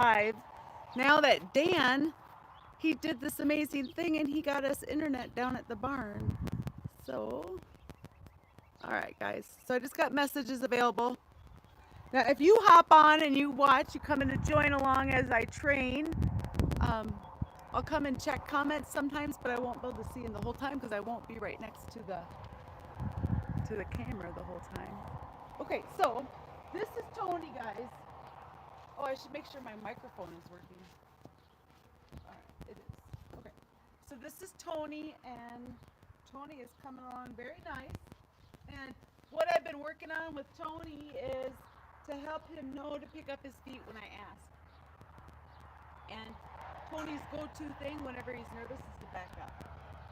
live. Now that Dan, he did this amazing thing and he got us internet down at the barn. So, all right, guys. So I just got messages available. Now, if you hop on and you watch, you come in to join along as I train. Um, I'll come and check comments sometimes, but I won't be able to see in the whole time because I won't be right next to the camera the whole time. Okay, so this is Tony, guys. Oh, I should make sure my microphone is working. All right, it is. Okay, so this is Tony, and Tony is coming along very nice. And what I've been working on with Tony is to help him know to pick up his feet when I ask. And Tony's go-to thing whenever he's nervous is to back up.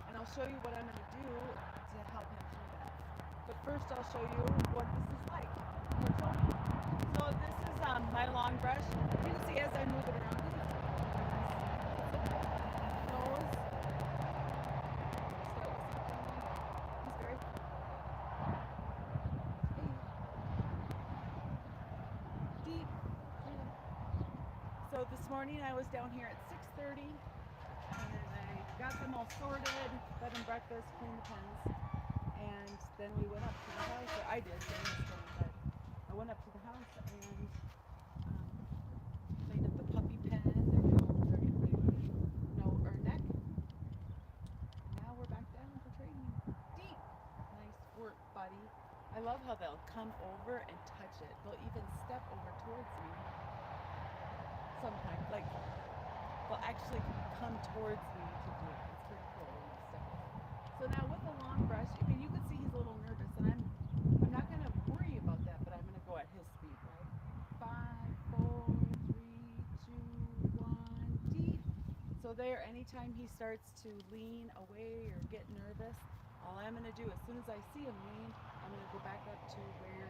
And I'll show you what I'm going to do to help him do that. But first I'll show you what this is like for Tony. So this is my long brush. You can see as I move it around, nose. He's very deep. So this morning I was down here at 6:30 and I got them all sorted, fed them breakfast, cleaned the pens, and then we went up to the house, or I did, Dan was still in bed. I went up to the house and cleaned up the puppy pen, they're getting no or neck. And now we're back down for training. Deep. Nice work, buddy. I love how they'll come over and touch it. They'll even step over towards me. Sometimes, like they'll actually come towards me to do it. It's pretty cool when they step over. So now with the long brush, I mean you can see he's a little nervous, and I'm not gonna worry about that, but I'm gonna go at his speed, right? 5, 4, 3, 2, 1, deep. So there, anytime he starts to lean away or get nervous, all I'm gonna do as soon as I see him lean, I'm gonna go back up to where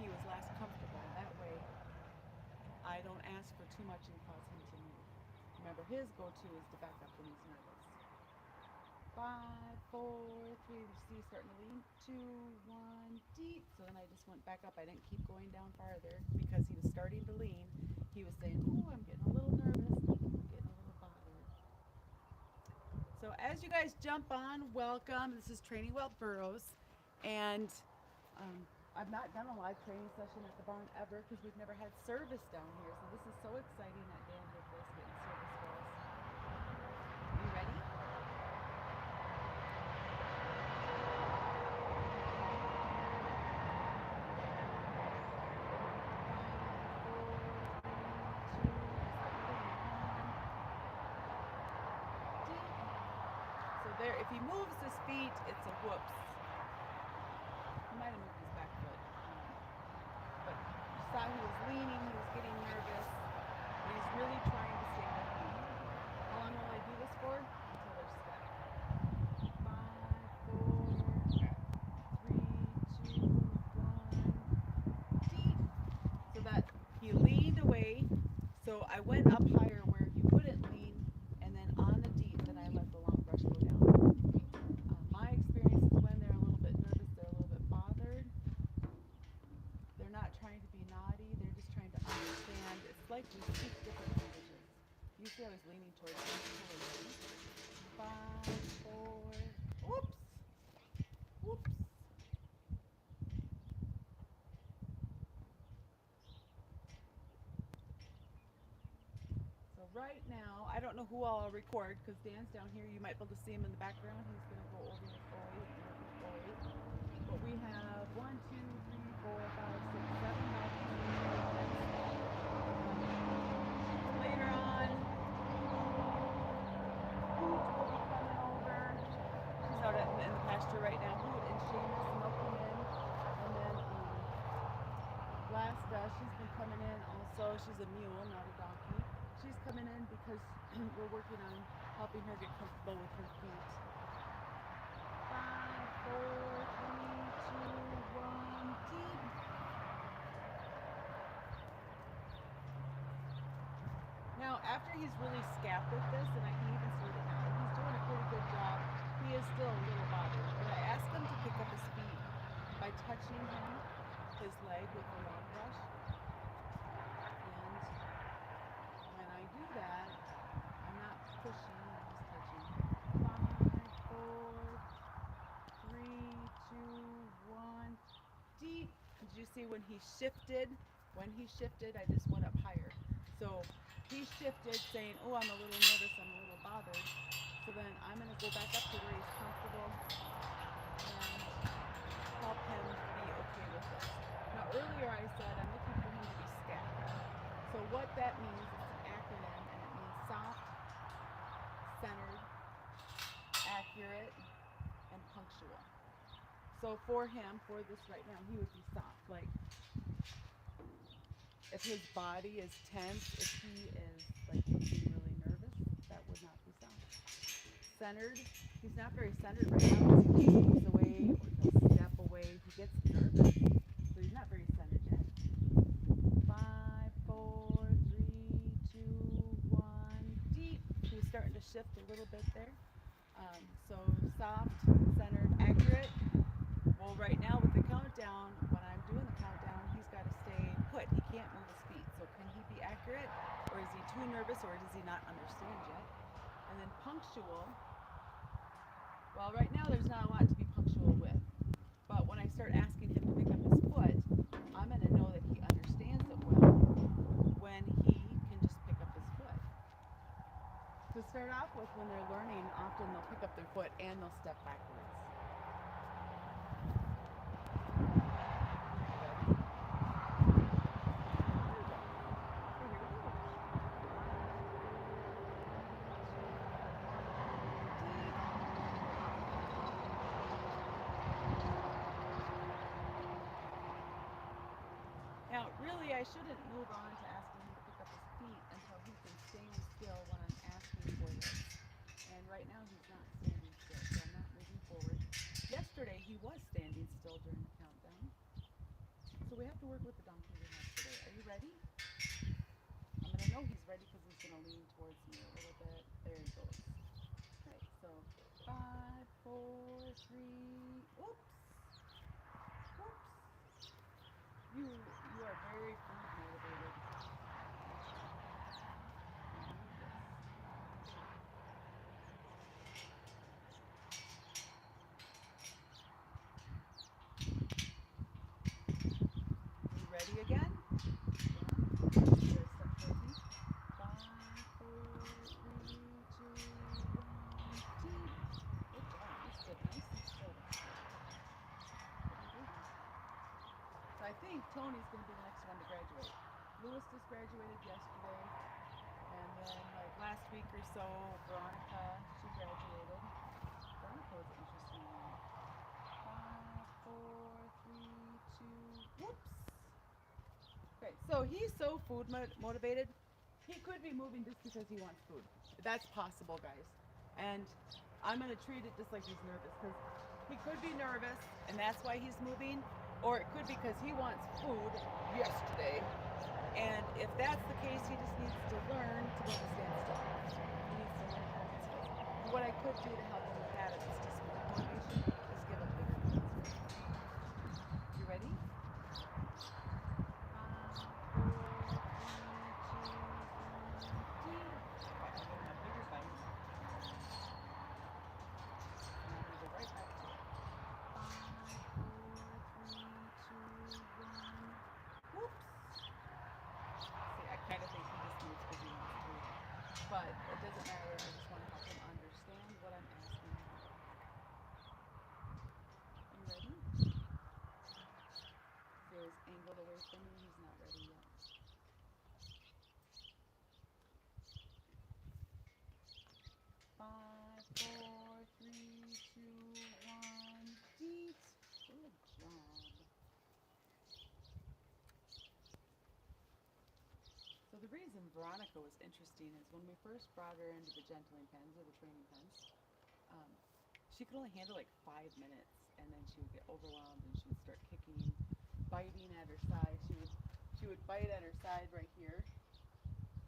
he was last comfortable. That way I don't ask for too much and cause him to move. Remember, his go-to is to back up when he's nervous. 5, 4, 3, see, starting to lean. 2, 1, deep. So then I just went back up. I didn't keep going down farther because he was starting to lean. He was saying, "Oh, I'm getting a little nervous. I'm getting a little bothered." So as you guys jump on, welcome. This is Training Wild Burros, and I've not done a live training session at the barn ever because we've never had service down here. So this is so exciting that Dan did this, getting service for us. You ready? So there, if he moves his feet, it's a whoops. He might have moved his back foot. But you saw he was leaning, he was getting nervous, but he's really trying to stay with me. How long will I do this for? Until they're stuck. 5, 4, 3, 2, 1, deep. So that he leaned away. So I went up higher where he wouldn't lean, and then on the deep, then I let the long brush go down. My experience is when they're a little bit nervous, they're a little bit bothered. They're not trying to be naughty, they're just trying to understand. It's like we speak different languages. You see I was leaning towards him. 5, 4, oops, oops. So right now, I don't know who I'll record because Dan's down here. You might be able to see him in the background. He's going to go over his boys. But we have 1, 2, 3, 4, 5, 6, 7 later on, Hoot will be coming over. She's out in the pasture right now. Hoot and Shamus milking in. And then Lasta, she's been coming in also. She's a mule, not a donkey. She's coming in because we're working on helping her get comfortable with her feet. 5, 4, 3, 2, 1, deep. Now, after he's really scapped with this, and I can even see it now, he's doing a pretty good job. He is still a little bothered, but I asked him to pick up his feet by touching him, his leg with the long brush, and see when he shifted, I just went up higher. So he shifted saying, oh, I'm a little nervous, I'm a little bothered. So then I'm going to go back up to where he's comfortable and help him be okay with this. Now earlier I said I'm looking for him to be scattered. So what that means is an acronym, and it means soft, centered, accurate, and punctual. So for him, for this right now, he would be soft. Like if his body is tense, if he is like looking really nervous, that would not be soft. Centered, he's not very centered right now because he moves away or he'll step away. He gets nervous, so he's not very centered yet. 5, 4, 3, 2, 1, deep. He's starting to shift a little bit there. So soft, centered, accurate. Well, right now with the countdown, when I'm doing the countdown, he's got to stay put. He can't move his feet. So can he be accurate, or is he too nervous, or does he not understand yet? And then punctual. Well, right now there's not a lot to be punctual with. But when I start asking him to pick up his foot, I'm going to know that he understands it well when he can just pick up his foot. To start off with, when they're learning, often they'll pick up their foot and they'll step backwards. Now, really, I shouldn't move on to asking him to pick up his feet until he can stand still when I'm asking for this. And right now, he's not standing still, so I'm not moving forward. Yesterday, he was standing still during the countdown. So we have to work with the donkey we have today. Are you ready? I'm going to know he's ready because he's going to lean towards me a little bit. There he goes. Okay, so 5, 4, 3, oops. You are very food motivated. You ready again? Yeah. Here, step towards me. 5, 4, 3, 2, 1, deep. Good job. You stood nice and still. So I think Tony's going to be the next one to graduate. Lewis just graduated yesterday, and then like last week or so, Veronica, she graduated. Veronica was an interesting one. 5, 4, 3, 2, whoops. Okay, so he's so food motivated. He could be moving just because he wants food. That's possible, guys. And I'm going to treat it just like he's nervous, because he could be nervous, and that's why he's moving. Or it could be because he wants food yesterday. And if that's the case, he just needs to learn to be able to stand still. He needs to learn how to stand still. What I could do to help him with that is just motivation, is give him bigger bites. You ready? 5, 4, 3, 2, 1, deep. Okay, I'll give him a bigger bite. And I'm going to go right back to it. 5, 4, 3, 2, 1. Whoops. See, I kind of think he just needs to be food. But it doesn't matter. I just want to help him understand what I'm asking him. You ready? See, he's angled away from me. He's not ready yet. 5, 4, 3, 2, 1, deep. Good job. So the reason Veronica was interesting is when we first brought her into the gentling pens, or the training pens, she could only handle like 5 minutes, and then she would get overwhelmed and she would start kicking, biting at her side. She would bite at her side right here,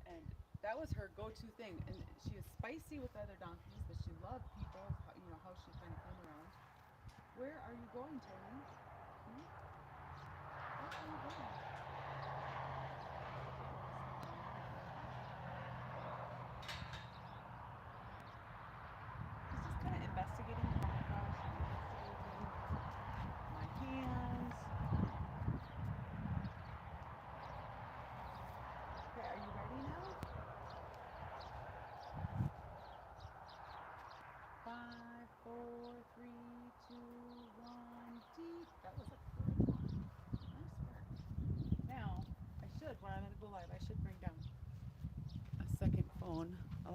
and that was her go-to thing. And she is spicy with other donkeys, but she loved people. You know how she kind of came around. Where are you going, Tony? Where are you going? He's just kind of investigating the background, investigating my hands.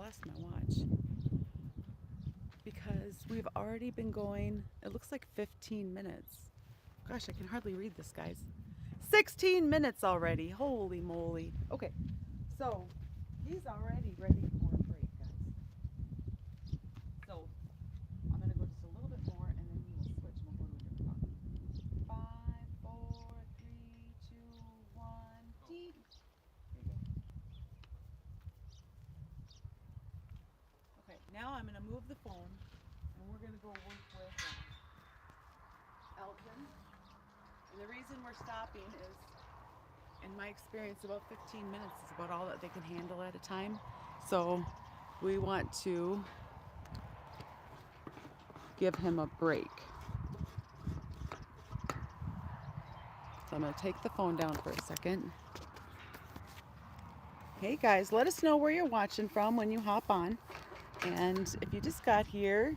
lost my watch. Because we've already been going, it looks like 15 minutes. Gosh, I can hardly read this, guys. 16 minutes already. Holy moly. Okay, so he's already ready for a break, guys. So I'm going to go just a little bit more and then we will switch and we'll go to a different dog. 5, 4, 3, 2, 1, deep. There you go. Okay, now I'm going to move the phone and we're going to go work with Elton. And the reason we're stopping is, in my experience, about 15 minutes is about all that they can handle at a time. So we want to give him a break. So I'm going to take the phone down for a second. Hey guys, let us know where you're watching from when you hop on. And if you just got here,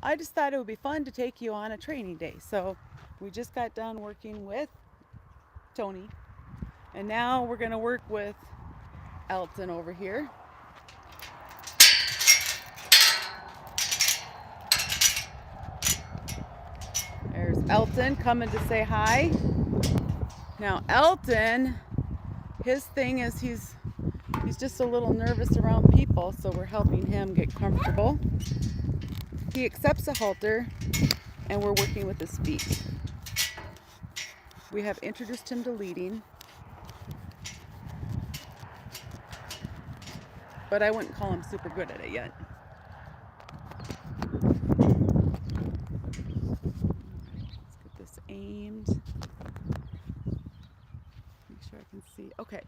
I just thought it would be fun to take you on a training day. So we just got done working with Tony. And now we're going to work with Elton over here. There's Elton coming to say hi. Now Elton, his thing is he's just a little nervous around people, so we're helping him get comfortable. He accepts a halter and we're working with his feet. We have introduced him to leading, but I wouldn't call him super good at it yet. Let's get this aimed. Make sure I can see. Okay.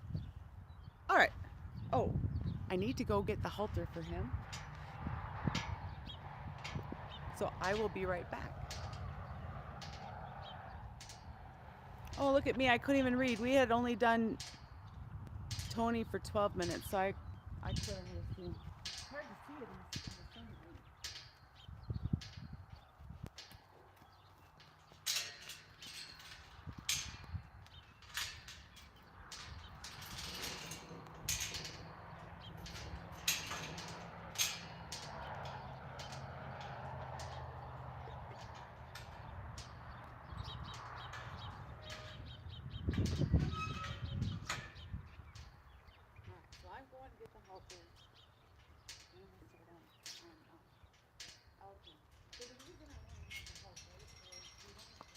All right. Oh, I need to go get the halter for him. So I will be right back. Oh, look at me. I couldn't even read. We had only done Tony for 12 minutes, so I couldn't really see. It's hard to see it in the sunlight. Alright, so I'm going to get the halter. And I'm going to sit down on Elton. So the reason I want to have the halter is we want to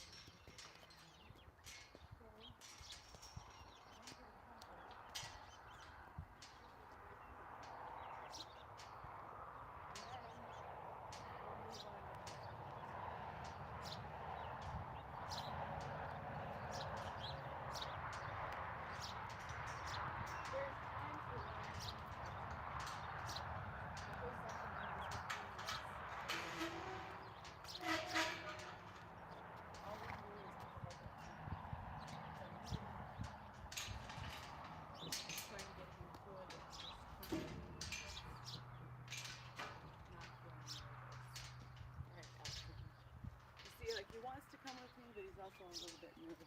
he wants to come with me, but he's also a little bit nervous.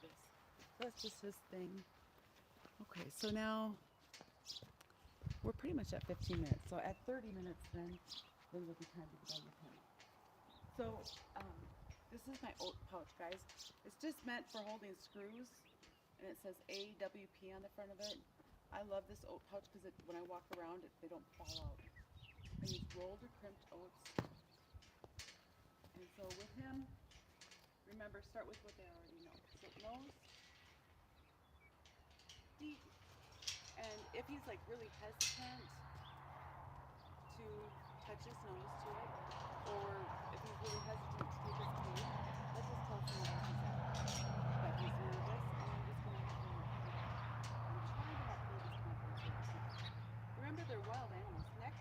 That's just his thing. Okay, so now we're pretty much at 15 minutes. So at 30 minutes then will be time to get on the pen. So this is my oat pouch, guys. It's just meant for holding screws, and it says AWP on the front of it. I love this oat pouch because when I walk around, they don't fall out. I use rolled or crimped oats. And so with him, remember, start with what they already know. So nose, deep, and if he's like really hesitant to touch his nose to it, or if he's really hesitant to take his food, that just tells me that he's that he's nervous, and I'm just going to have him. I'm trying to have him as confident as I can. Remember, they're wild animals. Neck,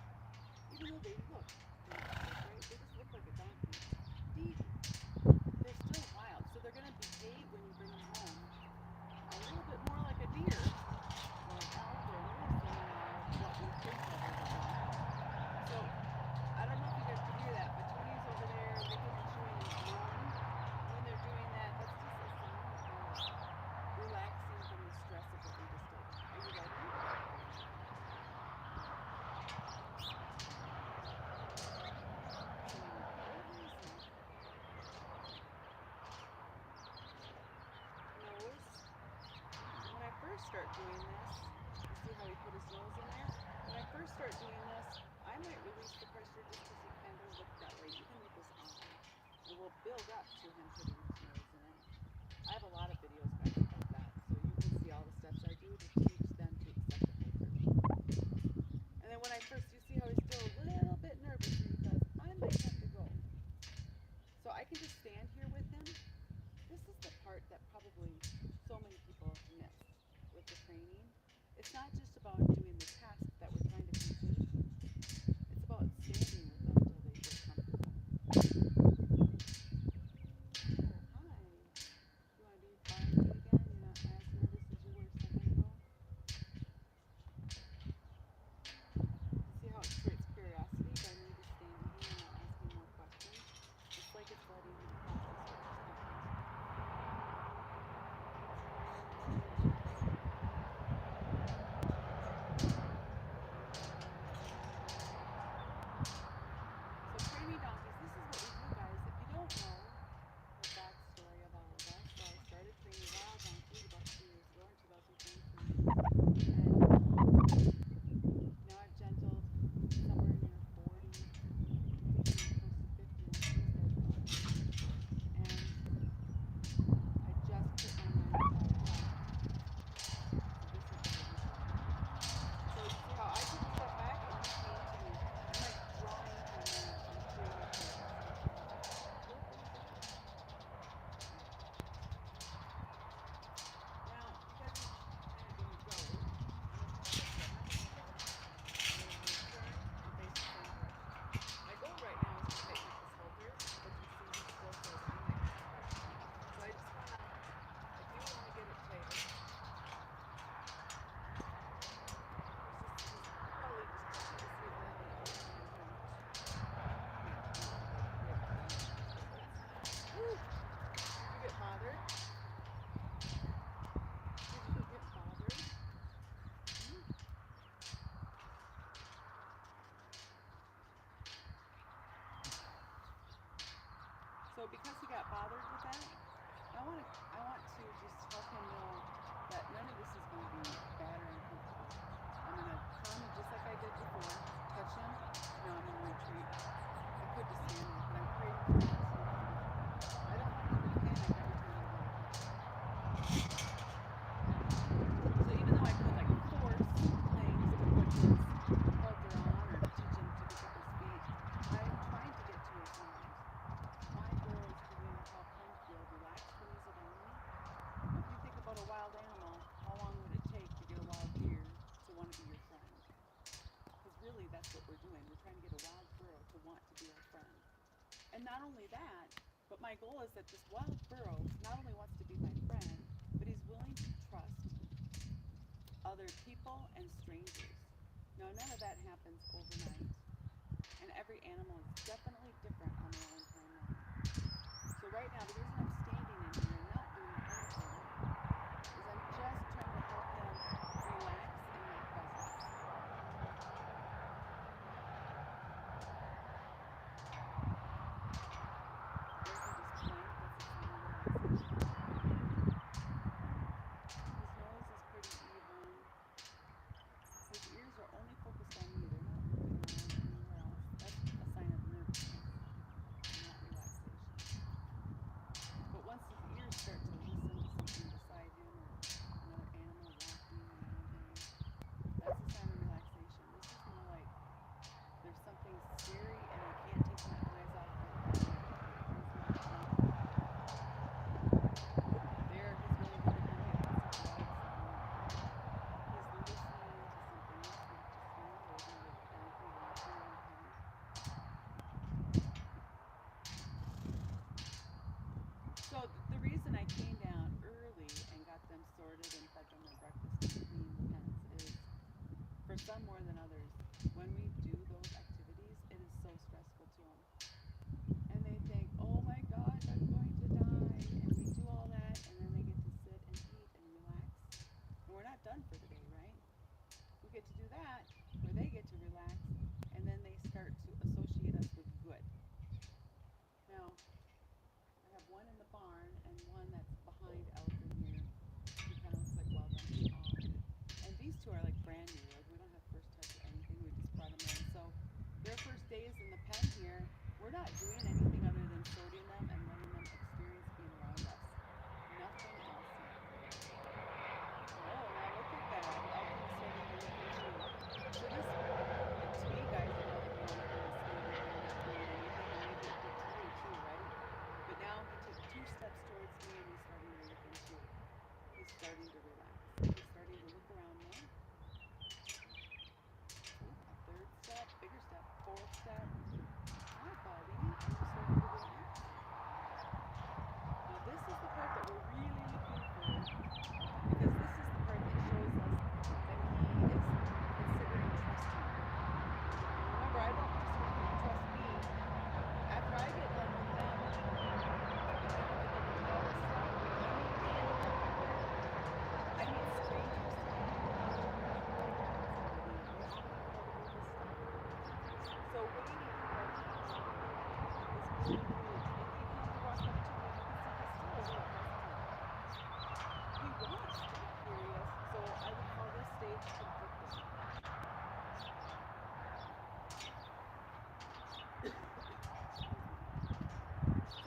even though they look right, they just look like a donkey. Deep. They're still wild, so they're going to behave when you bring them home a little bit more like a deer or an elk or a moose than what we think of as a dog. So I don't know if you guys can hear that, but Tony's over there licking and chewing his bone. When they're doing that, that's just a sign of relaxing from the stress of what we just did. Are you ready? doing this. You see how he put his nose in there? When I first start doing this, I might release the pressure just because he kind of looked that way, even with his arm. It will build up to him putting his nose in it. I have a lot of videos, guys, about that, so you can see all the steps I do to teach them to accept the halter. And then when I first, you see how he's still a little bit nervous because I might have to go. So I can just stand here with him. This is the part that probably so many people miss with the training. It's not just about doing the task that we're trying to complete. It's about standing with them until they get comfortable. Oh, hi. You want to be by me again? You're not as nervous as you were a second ago? You see how it creates curiosity by me just standing here and not asking more questions? It's like it's letting him process what just happened. So training donkeys, this is what we do, guys. If you don't know the backstory of all of us, so I started training wild donkeys about 2 years ago in 2023. And now I've gentled somewhere near 40, pushing close to 50 when I first started out. And I just put my 9 to 5 job. So this is what I do. So you see how I took a step back and he came to me. I'm like drawing him in and creating curiosity. Look, what is that? Now, because he kind of didn't go, I'm just going to set my hand down. I'm going to turn and face the same direction. My goal right now is to tighten up his halter, but you see he still says I might have to go. So I just want to, I do want to get it tighter. He's probably just touching to see if I have any opening in him. Yeah, we have plenty. Woo! Did you get bothered? Did you get bothered? Hmm? So because he got bothered with that, I want to just help him know that none of this is going to be bad or uncomfortable. I'm going to come just like I did before, touch him. Now I'm going to retreat. I could just stand there, but I'm creating curiosity. I don't want him to panic every time I go to touch him. So even though I could like force Lanes to put his halter on or teach him to pick up his feet, I'm trying to get to his mind. My goal is to really help him feel relaxed when he's around me. If you think about a wild animal, how long would it take to get a wild deer to want to be your friend? Because really that's what we're doing. We're trying to get a wild burro to want to be our friend. And not only that, but my goal is that this wild burro not only wants to be my friend, but he's willing to trust other people and strangers. Now none of that happens overnight. And every animal is definitely different on their own timeline. So right now, the reason I'm standing in here and not doing anything is I'm just trying to help him relax in my presence. There's he just plank, that's a sign of relaxation. His nose is pretty even. His ears are only focused on me, they're not looking around anywhere else. That's a sign of nervousness, not relaxation. But once his ears start to listen to something beside him or another animal walking around him, that's a sign of relaxation. This is more like there's something scary and I can't take my eyes off of it. He's not playing. There, he's really looking at me. That's a loud sound. He's listening to something. It's not just me or another donkey walking around him. So the reason I came down early and got them sorted and fed them their breakfast and cleaned the pens is, for some more than others, when we do those activities, it is so stressful to them. And they think, oh my gosh, I'm going to die. And we do all that, and then they get to sit and eat and relax. And we're not done for the day, right? We get to do that, where they get to relax, and then they start to associate us with good. Now, I have one in the barn and one that's behind Elton here. He kind of looks like Wild Donkey Odd. So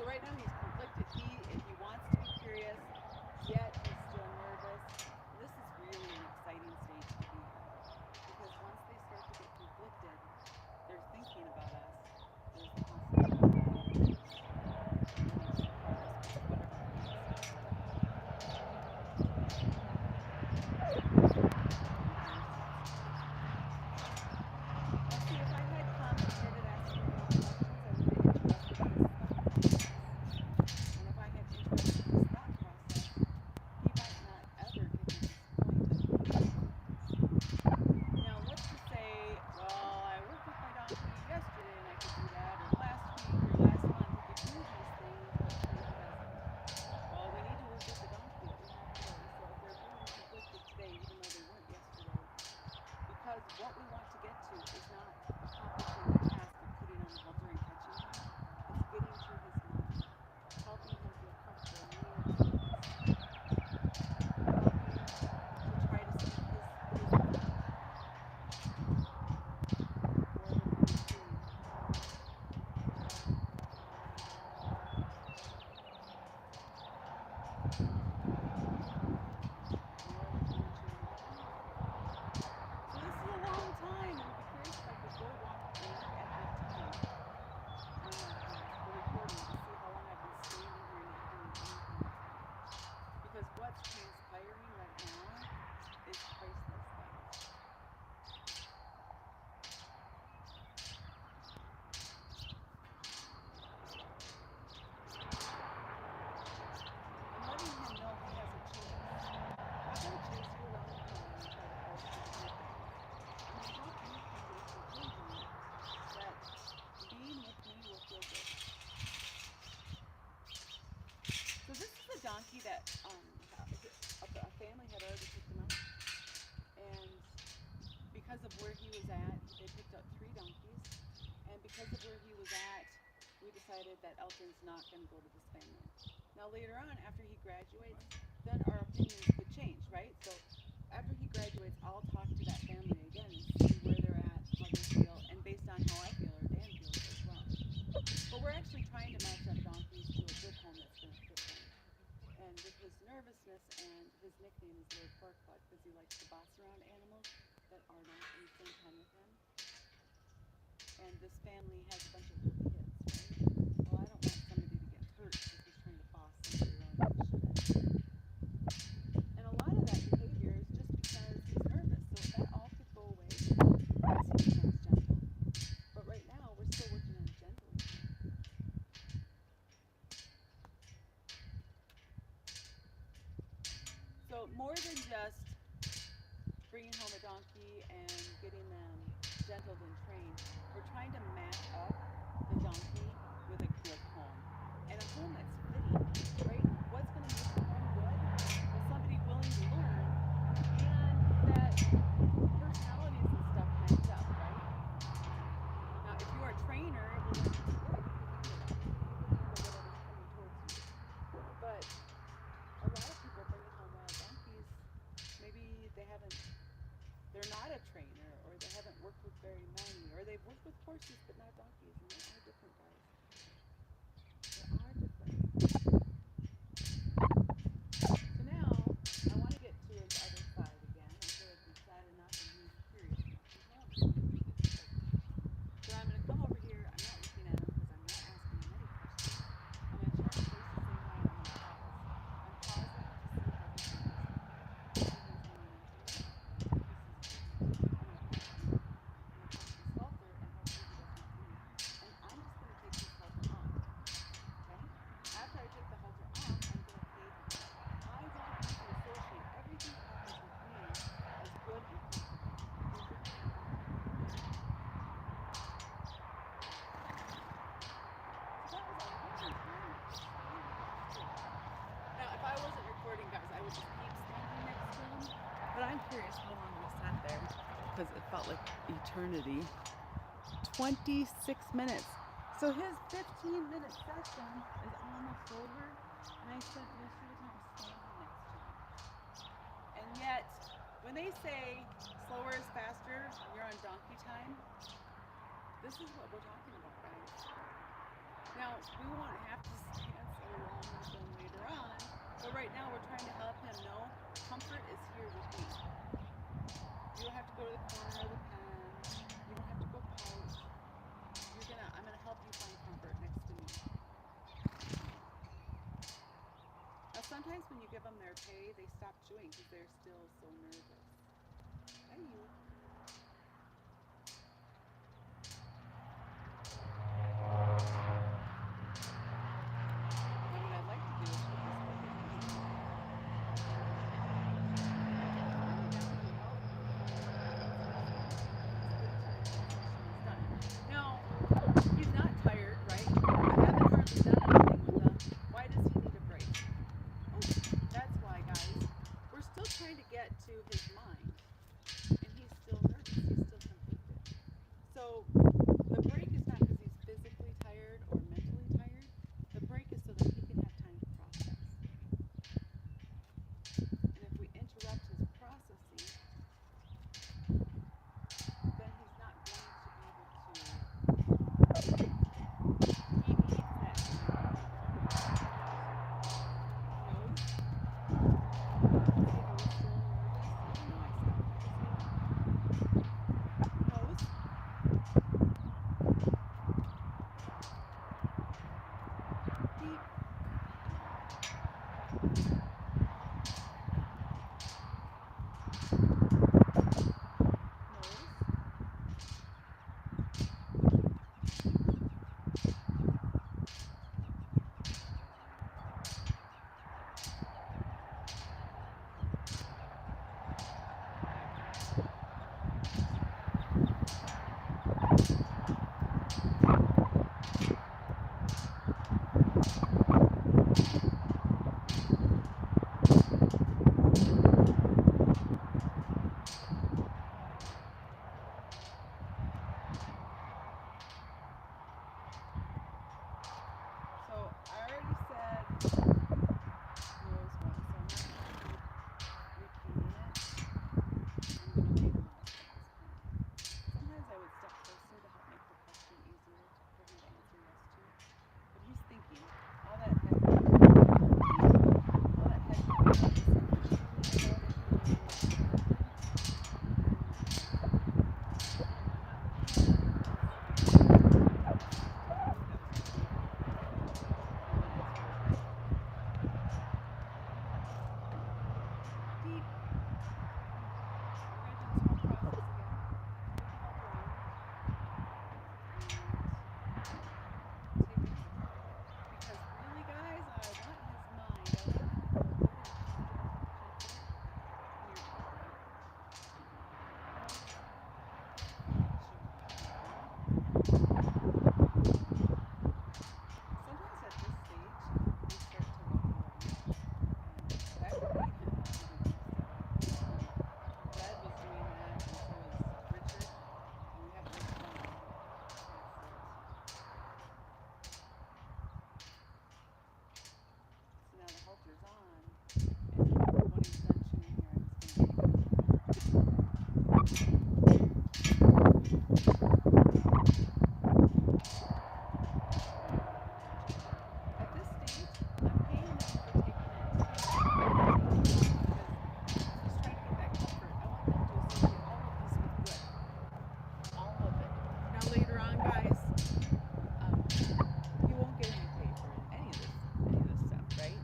right now he's conflicted. He wants to be curious, yet he's still nervous. This is really an exciting stage to be in, because once they start to get conflicted, they're thinking about us. There's the possibility what we want to get to is not accomplishing the task of putting on the halter and catching him. It's getting to his mind, helping him feel comfortable near to us, helping to try to see his donkey that a family had already picked him up, and because of where he was at, they picked up 3 donkeys, and because of where he was at, we decided that Elton's not going to go to this family. Now later on, after he graduates, then our opinions could change, right? So after he graduates, I'll talk to that family again and see where they're at, how they feel, and based on how I feel or Dan feels as well. But we're actually trying to match up donkeys to a good home that's going to fit them. And with his nervousness, and his nickname is Little Pork Butt because he likes to boss around animals that are not in the same time with him. And this family has a bunch of little kids, right? Well, I don't want somebody to get hurt because he's trying to boss somebody around that shouldn't. And a lot of that behavior is just because he's nervous. So that all could go away as he becomes gentle. But right now, we're still working on gentling him. So more than just bringing home a donkey and getting them gentled and trained, we're trying to match up the donkey with a good home. And a home that's fitting, right? What's going to make the home good? Well, somebody willing to learn, and that personalities and stuff match up, right? Now, if you're a trainer, it will be good because you can handle whatever's coming towards you. But a lot of people bringing home wild donkeys, maybe they're not a trainer, or they haven't worked with very many, or they've worked with horses but not donkeys, and they are different, guys. They are different. So now, I want to get to his other side again. I feel like we've sat enough and he's curious enough. He's no longer going to be good. So I'm going to come over here. I'm not looking at him because I'm not asking him any questions. I'm going to turn his face to say hi. I'm going to pause. I'm pausing to see how he feels. He has learning into me. I'm going to touch this halter and hopefully he doesn't leave. And I'm just going to take this halter off. Okay? After I take the halter off, I'm going to pay him. I want him to associate everything that happens with me as good and comfortable. Here's your hand. So that was a long time. Now, if I wasn't recording, guys, I would just keep standing next to him. But I'm curious how long we sat there because it felt like eternity. 26 minutes. So his 15-minute session is almost over, and I spent most of the time standing next to him. And yet, when they say slower is faster when you're on donkey time, this is what we're talking about, guys. Now, we won't have to dance along with them later on, but right now we're trying to help him know comfort is here with me. You don't have to go to the corner of the pen. You don't have to go pouch. I'm gonna help you find comfort next to me. Now, sometimes when you give them their pay, they stop chewing because they're still so nervous. Hi, you. Now, what I'd like to do is put this over here. Now, he's not tired, right? I haven't hardly done anything with him. Why does he need a break? Oh, that's why, guys. We're still trying to get to his mind, and he's still nervous. He's still conflicted. So the break is not because he's physically tired or mentally tired. The break is so that he can have time to process. And if we interrupt his processing, then he's not going to be able to. He needs that nose. Nose. Deep. So I already said nose once, so I'm not going to keep repeating it. I'm going to wait him out at this point. Sometimes I would step closer to help make the question easier for him to answer yes to. But he's thinking. All that head deep. We're going to do this whole process again. Because really, guys, I want his mind. I want him to feel good and sometimes at this stage, we start to walk around. And that would be him to do this stuff. Red was doing that, and so was Richard. And we haven't really done that. So now the halter's on, and when he's done chewing here, I'm just going to take him. At this stage, I'm paying him for taking it because he's trying to get that comfort. I want him to associate all of this with good. All of it. Now later on, guys, he won't get any pay for any of this stuff, right?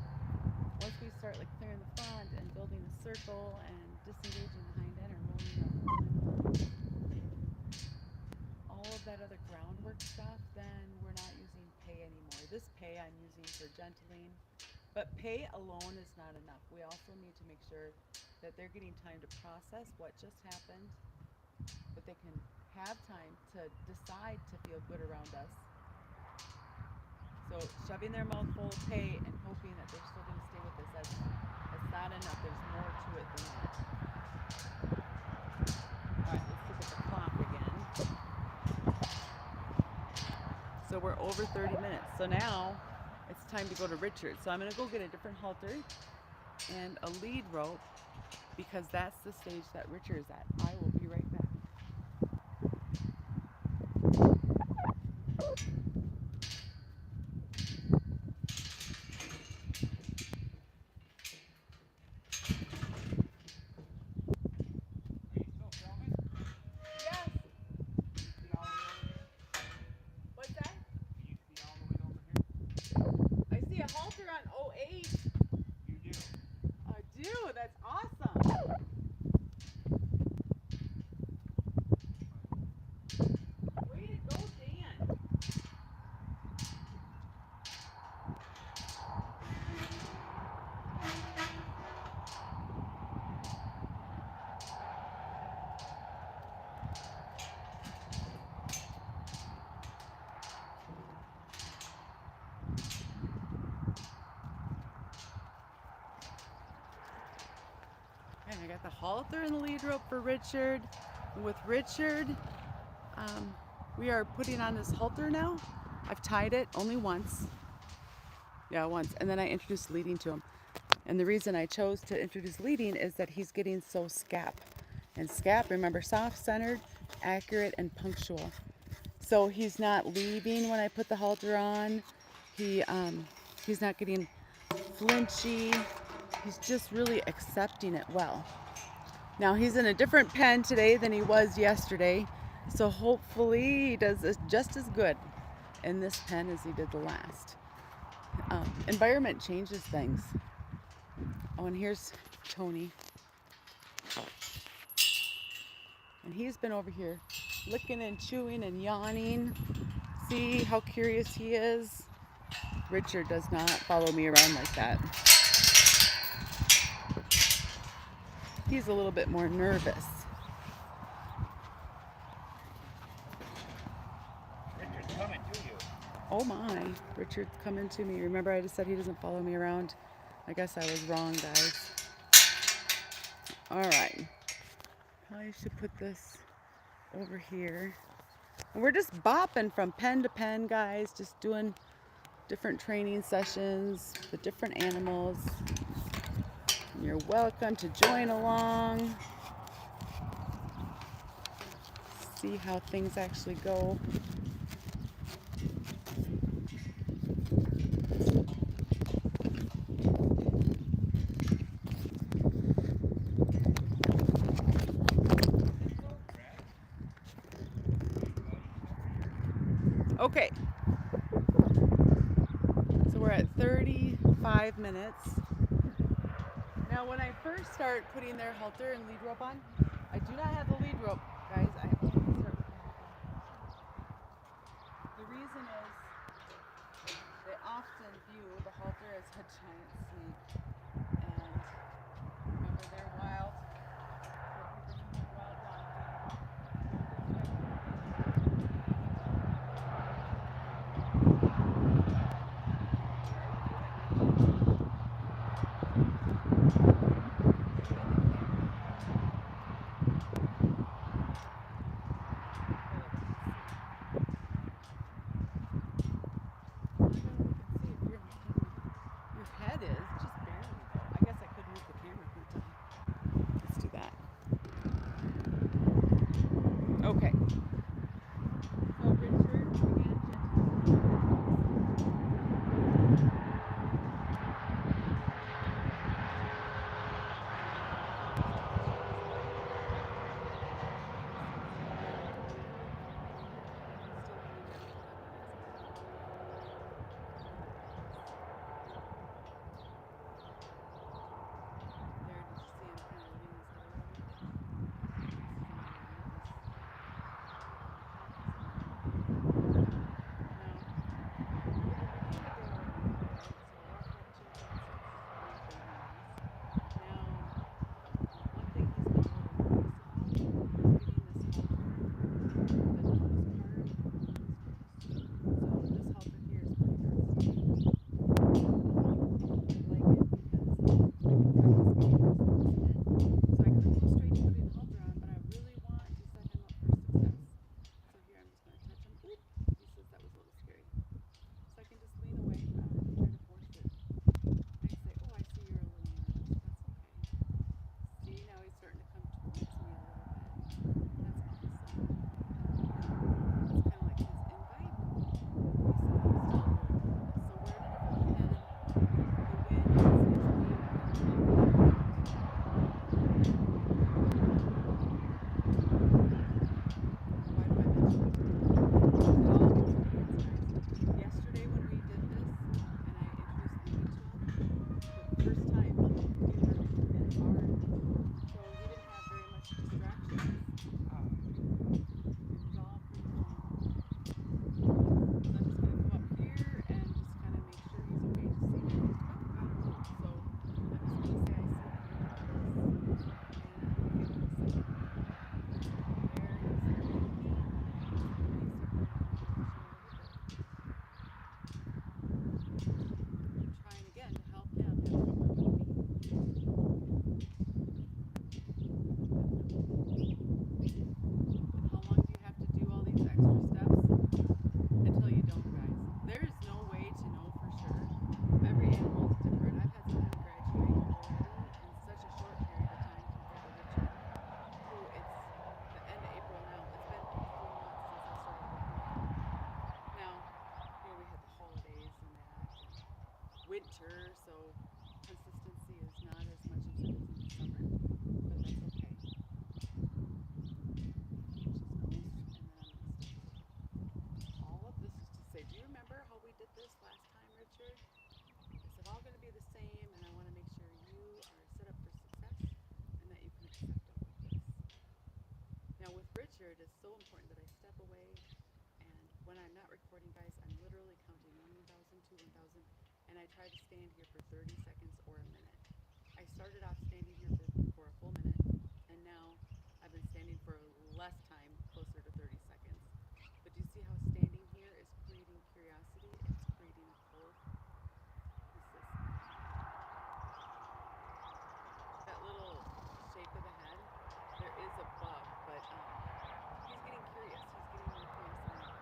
Once we start like clearing the front and building the circle and disengaging the hind end or rolling up all of that other groundwork stuff, then we're not using pay anymore. This pay I'm using for gentling, but pay alone is not enough. We also need to make sure that they're getting time to process what just happened, that they can have time to decide to feel good around us. So shoving their mouth full of pay and hoping that they're still going to stay with us, that's not enough. There's more to it than that. All right, let's look at the clock again. So So we're over 30 minutes. So now it's time to go to Richard. So I'm going to go get a different halter and a lead rope because that's the stage that Richard is at. I will be right back. Yes. What's that? I see a halter on 08. You do? I do. That's awesome. Way to go, Dan. And I got the halter and the lead rope for Richard. And with Richard, we are putting on this halter now. I've tied it only once. Yeah, once. And then I introduced leading to him. And the reason I chose to introduce leading is that he's getting so scap. And scap, remember, soft-centered, accurate, and punctual. So he's not leaving when I put the halter on. He's not getting flinchy. He's just really accepting it well. Now he's in a different pen today than he was yesterday. So hopefully he does just as good in this pen as he did the last. Environment changes things. Oh, and here's Tony. And he's been over here licking and chewing and yawning. See how curious he is? Richard does not follow me around like that. He's a little bit more nervous. Richard's coming to you. Oh my, Richard's coming to me. Remember I just said he doesn't follow me around? I guess I was wrong, guys. All right. Probably should put this over here. And we're just bopping from pen to pen, guys, just doing different training sessions with different animals. And you're welcome to join along. See how things actually go. Okay, so we're at 35 minutes. Now when I first start putting their halter and lead rope on, I do not have the lead rope, guys. I only start with the halter. The reason is they often view the halter as a giant snake. And remember, they're wild. Okay. So Richard, again, that was a little scary. extra steps until you don't, guys. There is no way to know for sure. Every animal is different. I've had someone graduate already in such a short period of time compared to Richard, who it's the end of April now. It's been 4 months since I started working with him. Now, we had the holidays and that, and winter, so consistency is not as much as it is in the summer, but that's okay. All of this is to say, do you remember how we did this last time, Richard? It's all going to be the same, and I want to make sure you are set up for success and that you can accept all of this. Now with Richard, it's so important that I step away, and when I'm not recording, guys, I'm literally counting 1,000 to 1,000, and I try to stand here for 30 seconds or a minute. I started off standing here for a full minute, and now I've been standing for less time, closer to 30 seconds. But do you see how standing here is creating curiosity? It's creating a pull. This is that little shape of the head. There is a bug, but he's getting curious. He's getting more curious than ever.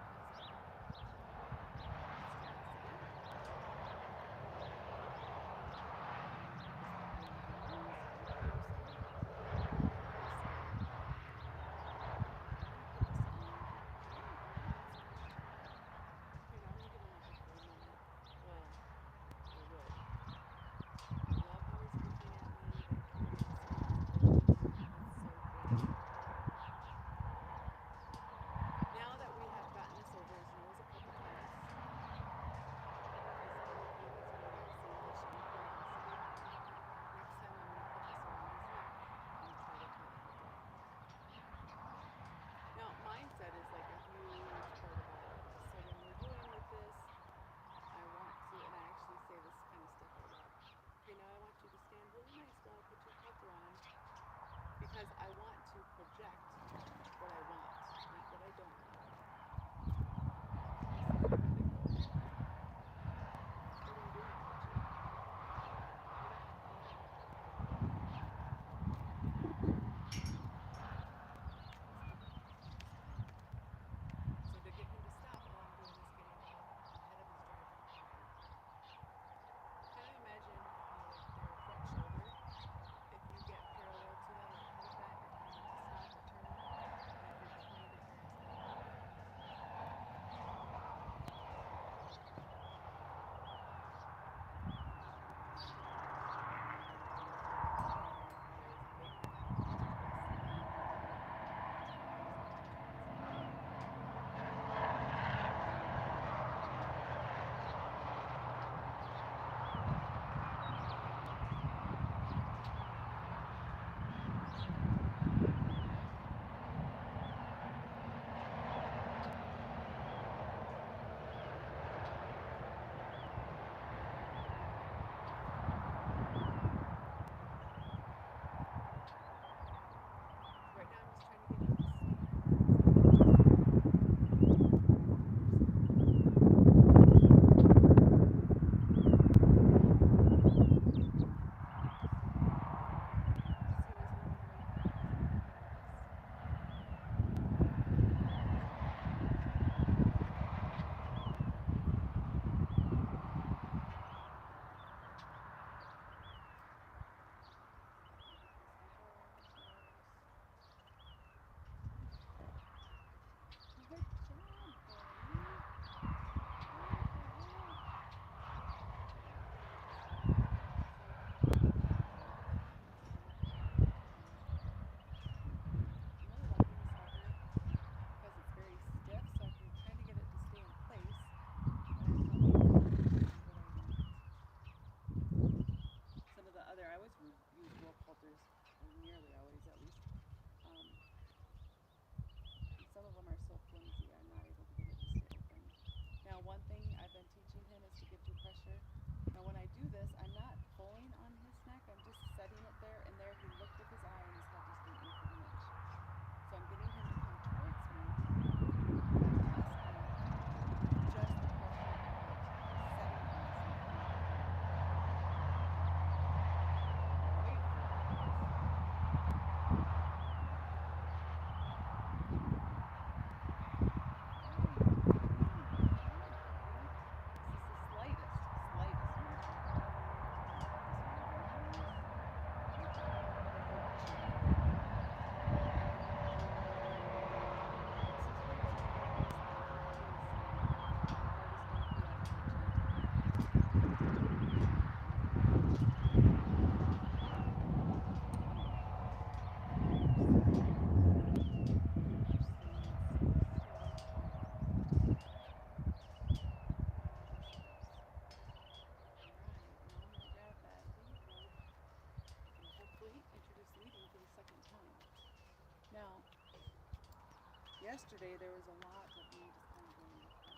yesterday there was a lot of me just kind of going with them.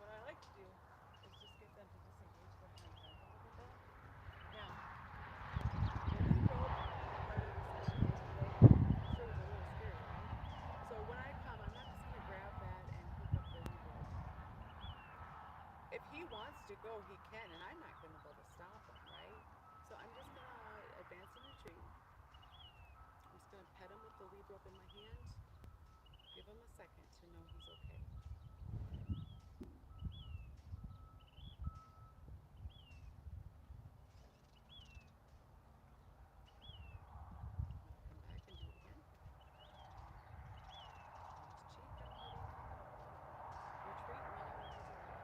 What I like to do is just get them to disengage their hind legs a little bit. Now, when we rode part of the session yesterday, I'm sure it was a little scary, right? So when I come, I'm not just going to grab that and hook up the lead rope. If he wants to go, he can, and I'm not going to be able to stop him, right? So I'm just going to advance and retreat. I'm just going to pet him with the lead rope in my hand. Give him a second to know he's okay. Come back and do it again. Hold his cheek, I'm ready. Retreat and let him know he's okay.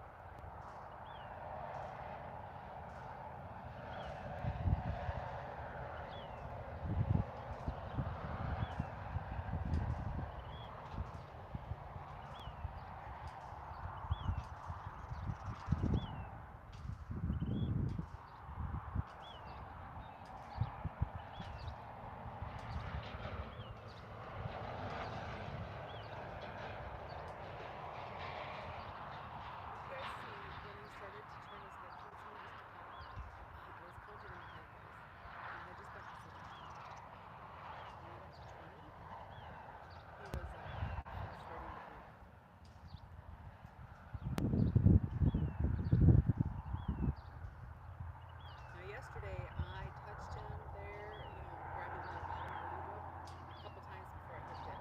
Yesterday I touched him there, grabbing the bottom of the lead rope a couple times before I hooked it.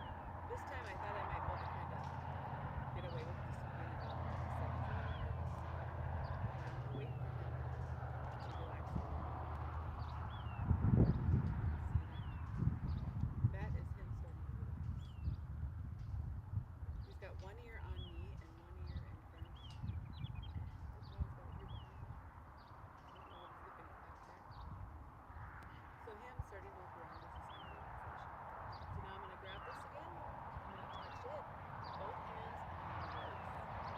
This time I thought I might be able to kind of get away with this being a little more safe. And I'm going to wait for him to relax a little bit. See that? That is him starting to relax. He's got one ear on me and one ear in front of him. So him starting to look around as he's finding sensation. So now I'm going to grab this again. I'm going to touch it. Both hands and I'm going to release.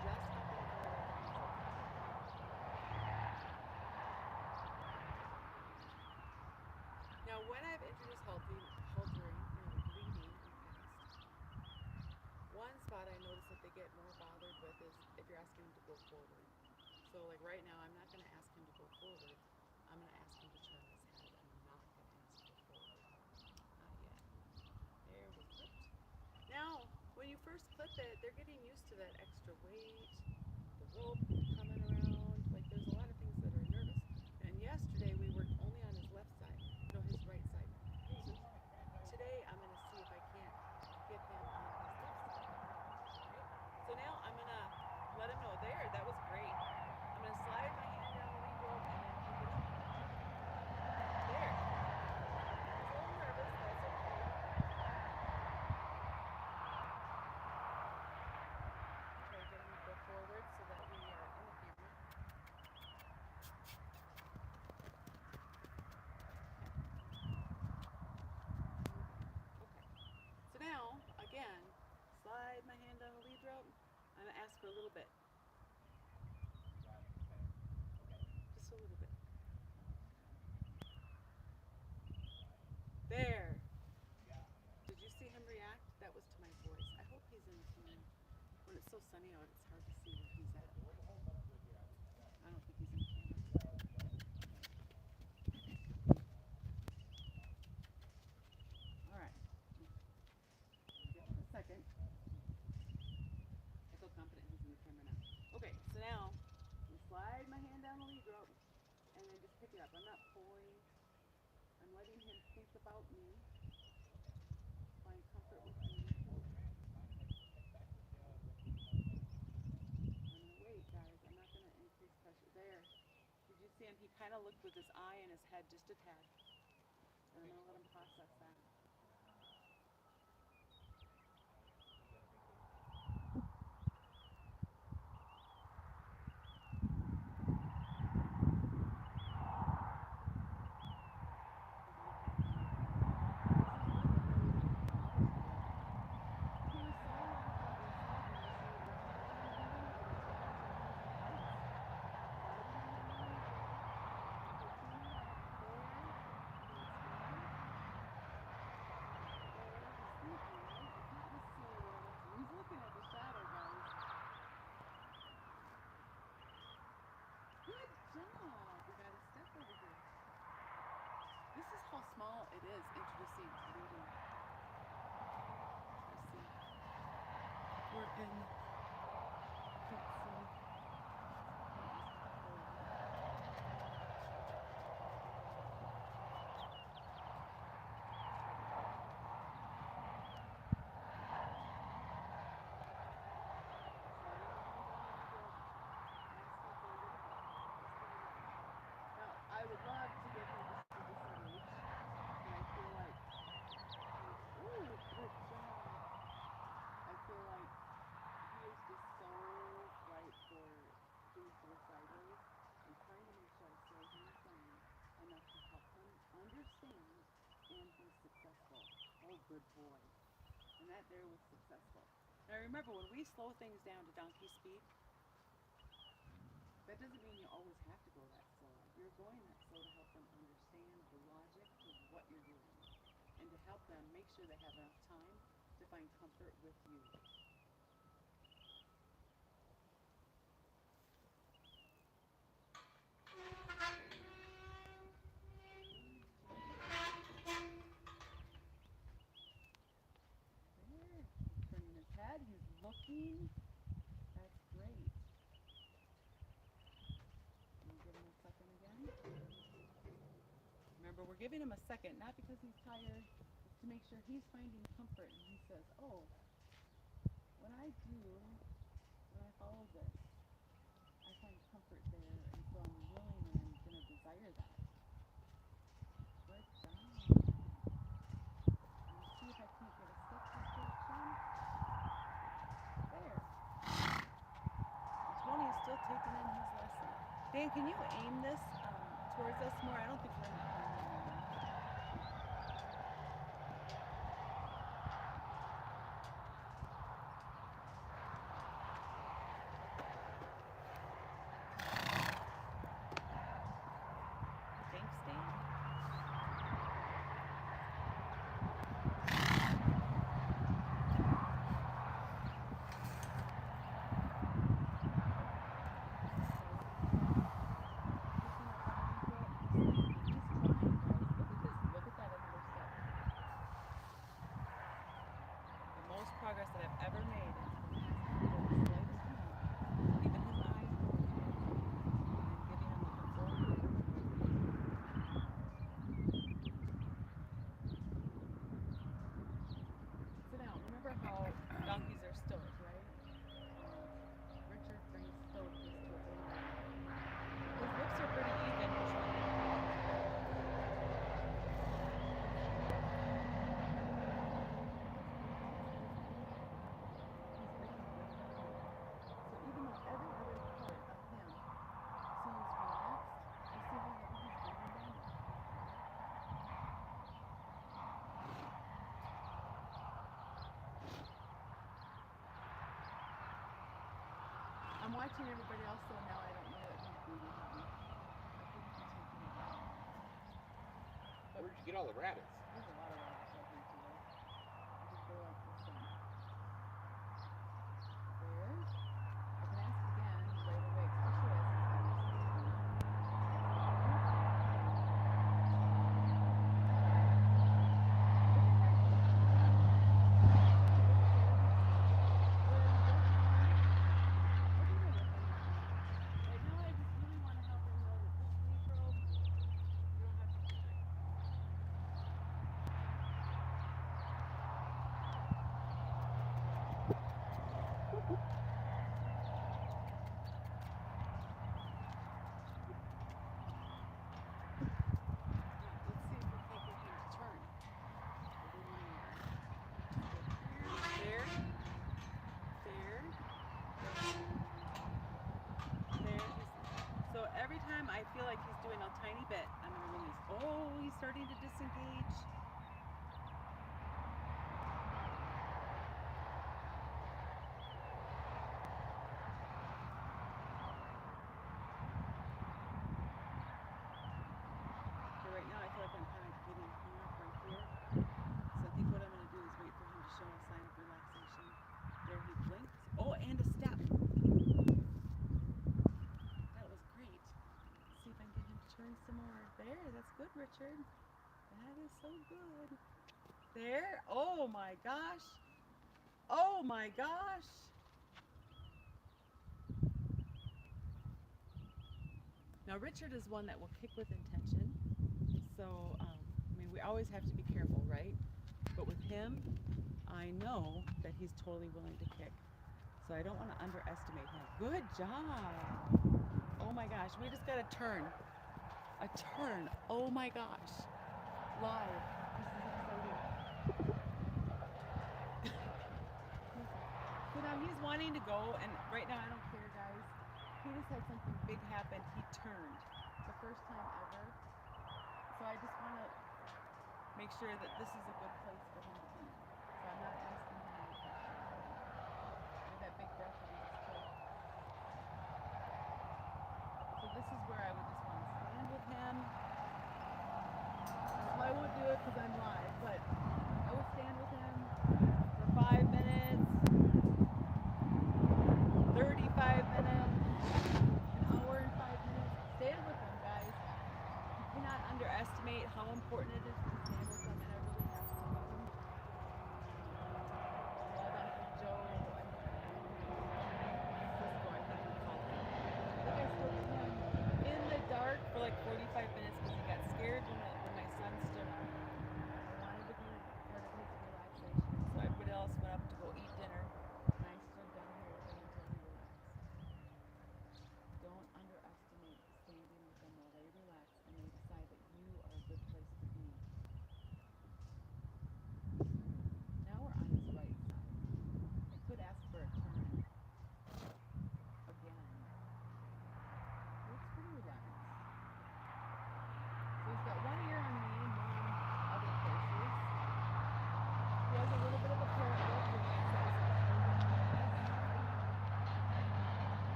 Just up and over their hands. Now when I've introduced haltering, leading in the past, one spot I notice that they get more bothered with is if you're asking them to go forward. So like right now, I'm not going to ask him to go forward. I'm going to ask him to turn his head. I'm not going to ask him to go forward. Not yet. There, we clipped. Now, when you first clip it, they're getting used to that extra weight, the rope coming around. Like there's a lot of things that are nervous. And yesterday we worked only on his left side, no, his right side. So today I'm going to see if I can't get him on his left side. Right? So now I'm going to let him know there, that was great. I'm going to slide my hand down the lead rope and then pick it up. There. He's a little nervous, that's okay. Try to get him to go forward so that we are in the camera. Okay. So now, again, slide my hand down the lead rope. I'm going to ask for a little bit. Just a little bit. There. Did you see him react? That was to my voice. I hope he's in tune. When it's so sunny out, it's hard to see where he's at. I don't think he's in camera. All right. Give him a second. I feel confident he's in the camera now. Okay, so now I'm going to slide my hand down the lead rope and then just pick it up. I'm not pulling. I'm letting him think about me. Find comfort with me. I'm going to wait, guys. I'm not going to increase pressure. There. Did you see him? He kind of looked with his eye and his head just a tad. And I'm going to let him process that. good boy. And that there was successful. Now remember, when we slow things down to donkey speed, that doesn't mean you always have to go that slow. You're going that slow to help them understand the logic to what you're doing and to help them make sure they have enough time to find comfort with you. There, he's turning his head, he's looking. That's great. Can you give him a second again? Remember, we're giving him a second, not because he's tired, it's to make sure he's finding comfort. And he says, oh, when I follow this, I find comfort there, and so I'm willing and I'm going to desire that. Good job. Let me see if I can't get a step this direction. There. Tony is still taking in his lesson. Dan, can you aim this towards us more? I don't think we're in the camera anymore. Thanks, Dan. Progress that I've ever made is from asking for the slightest amount, even his eyes open, and giving him the control. Sit down. Remember how donkeys are stoic, right? Richard brings stoicness to it. His lips are pretty even usually. I'm watching everybody else, so now I don't know that he's breathing heavy. I think he's taking it down. Where'd you get all the rabbits? There's a lot of rabbits out here today. I just go like this one. There. I can ask again right away, especially as his head is sleeping. Every time I feel like he's doing a tiny bit, I'm going to release. Oh, he's starting to disengage. So right now I feel like I'm kind of getting hung up right here. So I think what I'm going to do is wait for him to show a sign of relaxation. There he blinks. Oh, and a step. Turn some more. There, that's good, Richard. That is so good. There. Oh my gosh. Oh my gosh. Now Richard is one that will kick with intention. So, I mean, we always have to be careful, right? But with him, I know that he's totally willing to kick. So I don't want to underestimate him. Good job. Oh my gosh, we just got a turn. A turn. Oh my gosh. Live. This is exciting. So now he's wanting to go, and right now I don't care, guys. He just had something big happen. He turned. The first time ever. So I just want to make sure that this is a good place for him to be.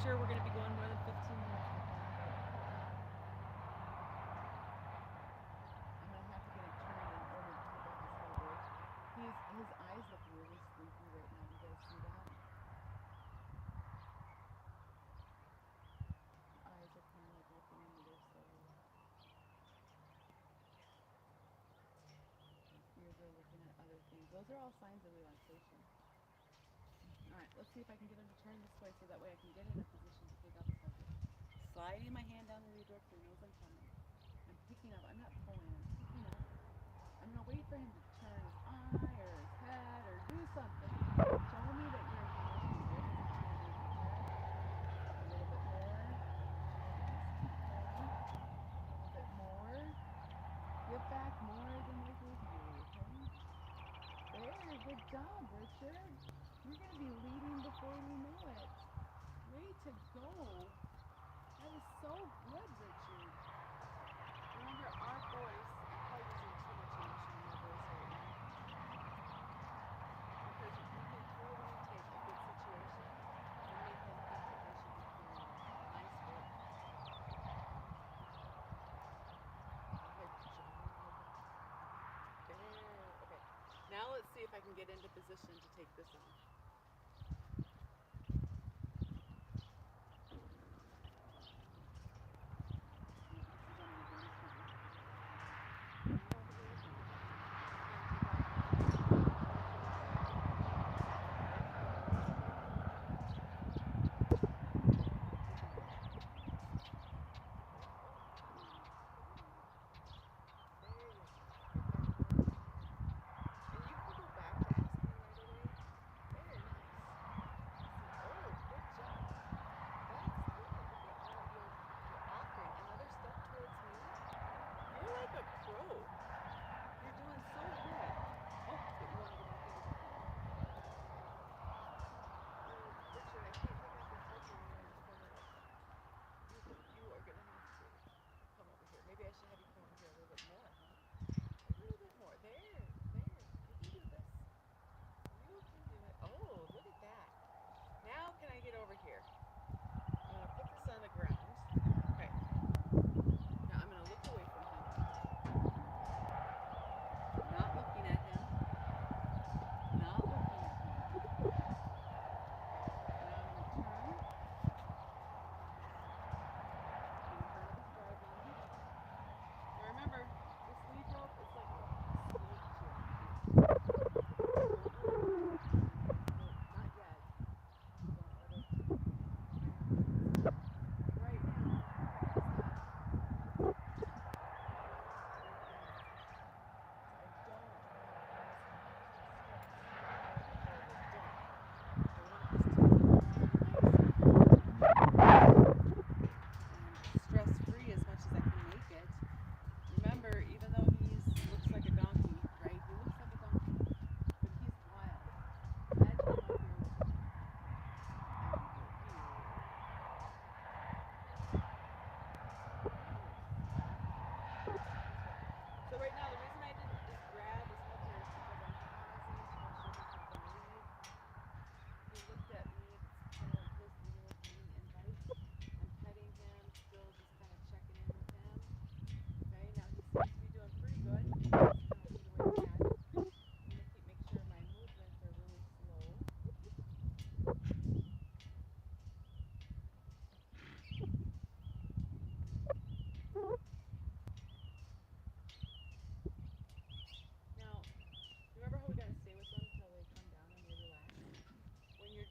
sure we're going to be going more than 15 minutes with him, but I'm going to have to get him turned in order to take off his whole day. His eyes look really sleepy right now. Do you guys see that? His eyes are kind of like looking into their soul. His ears are looking at other things. Those are all signs of relaxation. Alright, let's see if I can get him to turn this way so that way I can get in a position to take off his headgear. Sliding my hand down the lead rope so he knows I'm coming. I'm picking up. I'm not pulling. I'm picking up. I'm going to wait for him to turn his eye or his head or do something. Show me that you're acknowledging this. A little bit more. A little bit more. Give back more than they gave you, okay? There, good job, Richard. You're going to be leading before you know it. Way to go. That is so good, Richard. Remember, our voice, I'm probably using too much emotion in my voice right now. Because we can totally take a good situation and make them think that they should be feeling nice good. Good job. There. Okay. Now let's see if I can get into position to take this on.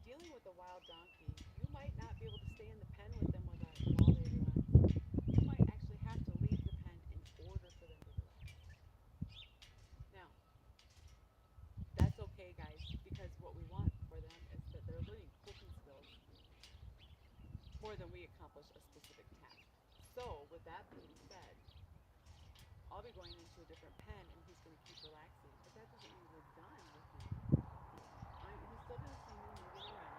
With a wild donkey, you might not be able to stay in the pen with them while they relax. You might actually have to leave the pen in order for them to relax. Now, that's okay, guys, because what we want for them is that they're learning coping skills more than we accomplish a specific task. So, with that being said, I'll be going into a different pen and he's going to keep relaxing, but that doesn't mean we're done with him. He's still going to see me moving around.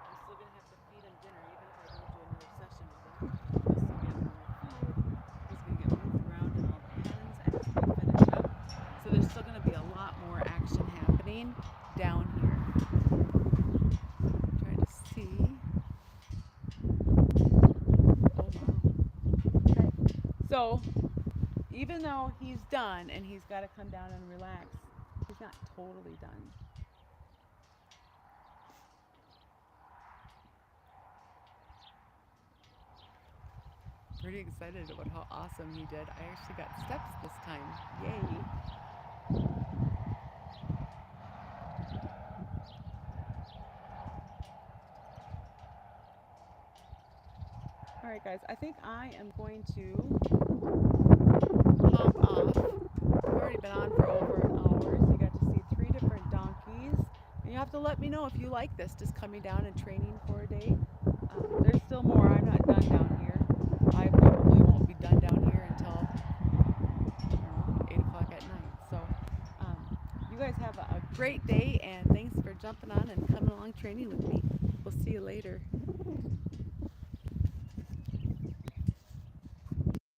I'm still going to have to feed him dinner, even if I don't do another session with him. He'll still get more food. He's going to get moved around in all the pens after we finish up. So there's still going to be a lot more action happening down here. I'm trying to see. So even though he's done and he's got to come down and relax, he's not totally done. Pretty excited about how awesome he did. I actually got steps this time. Yay. Alright guys, I think I am going to hop off. We've already been on for over an hour, so you got to see 3 different donkeys. And you have to let me know if you like this, just coming down and training for a day. There's still more. I'm not done down here. I probably won't be done down here until 8 o'clock at night. So you guys have a great day, and thanks for jumping on and coming along training with me. We'll see you later.